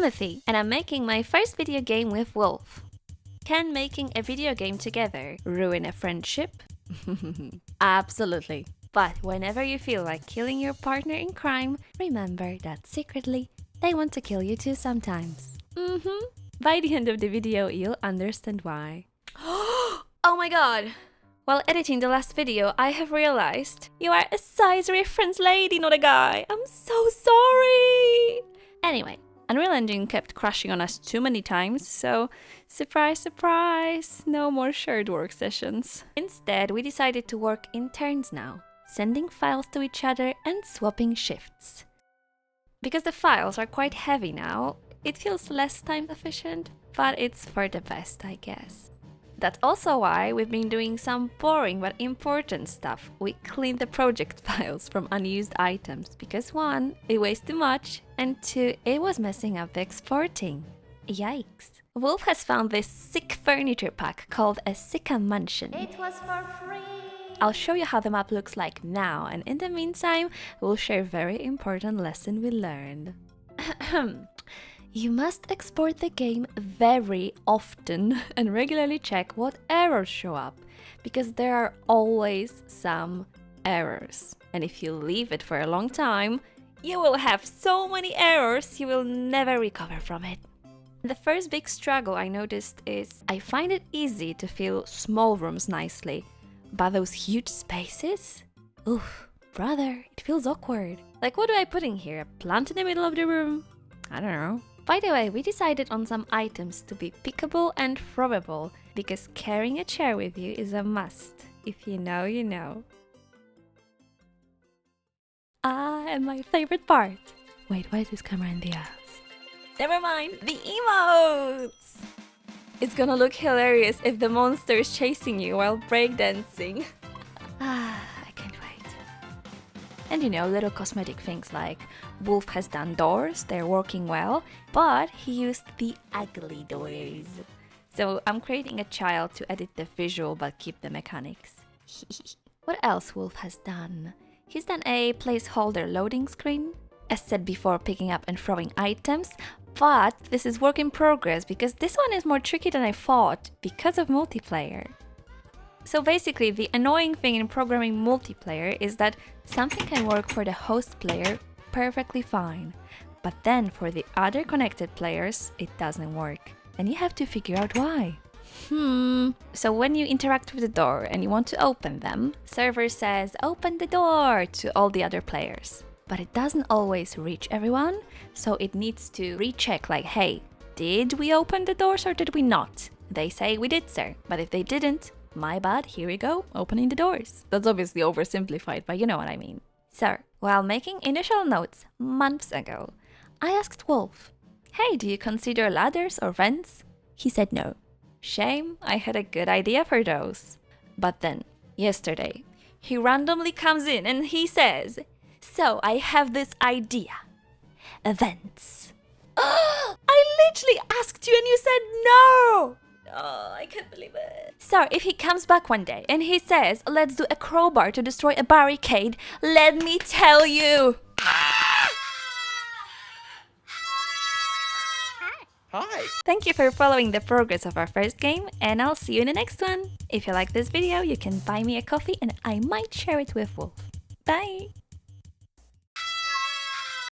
Timothy, and I'm making my first video game with Wolf. Can making a video game together ruin a friendship? Absolutely. But whenever you feel like killing your partner in crime, remember that secretly they want to kill you too sometimes. By the end of the video, you'll understand why. Oh my god! While editing the last video, I have realized you are a size reference lady, not a guy. I'm so sorry! Anyway, Unreal Engine kept crashing on us too many times, so surprise, surprise, no more shared work sessions. Instead, we decided to work in turns now, sending files to each other and swapping shifts. Because the files are quite heavy now, it feels less time efficient, but it's for the best, I guess. That's also why we've been doing some boring but important stuff. We cleaned the project files from unused items because 1, it weighs too much, and 2, it was messing up the exporting. Yikes. Wolf has found this sick furniture pack called a Sika Mansion. It was for free! I'll show you how the map looks like now, and in the meantime, we'll share a very important lesson we learned. You must export the game very often and regularly check what errors show up, because there are always some errors. And if you leave it for a long time, you will have so many errors you will never recover from it. The first big struggle I noticed is I find it easy to fill small rooms nicely, but those huge spaces? Oof, brother, it feels awkward. Like, what do I put in here? A plant in the middle of the room? I don't know. By the way, we decided on some items to be pickable and throwable, because carrying a chair with you is a must. If you know, you know. And my favorite part. Wait, why is this camera in the ass? Never mind, the emotes! It's gonna look hilarious if the monster is chasing you while breakdancing. I can't wait. And you know, little cosmetic things like Wolf has done doors, they're working well, but he used the ugly doors. So I'm creating a child to edit the visual but keep the mechanics. What else Wolf has done? He's done a placeholder loading screen, as said before, picking up and throwing items, but this is work in progress because this one is more tricky than I thought because of multiplayer. So basically, the annoying thing in programming multiplayer is that something can work for the host player perfectly fine, but then for the other connected players, it doesn't work, and you have to figure out why. So when you interact with the door and you want to open them, server says open the door to all the other players. But it doesn't always reach everyone, so it needs to recheck like, hey, did we open the doors or did we not? They say we did, sir, but if they didn't, my bad, here we go, opening the doors. That's obviously oversimplified, but you know what I mean. So, while making initial notes months ago, I asked Wolf, hey, do you consider ladders or vents? He said no. Shame, I had a good idea for those. But then, yesterday, he randomly comes in and he says, so I have this idea. Vents. I literally asked you and you said no! Oh, I can't believe it. So, if he comes back one day and he says, let's do a crowbar to destroy a barricade, let me tell you. Hi! Thank you for following the progress of our first game, and I'll see you in the next one. If you like this video, you can buy me a coffee and I might share it with Wolf. Bye!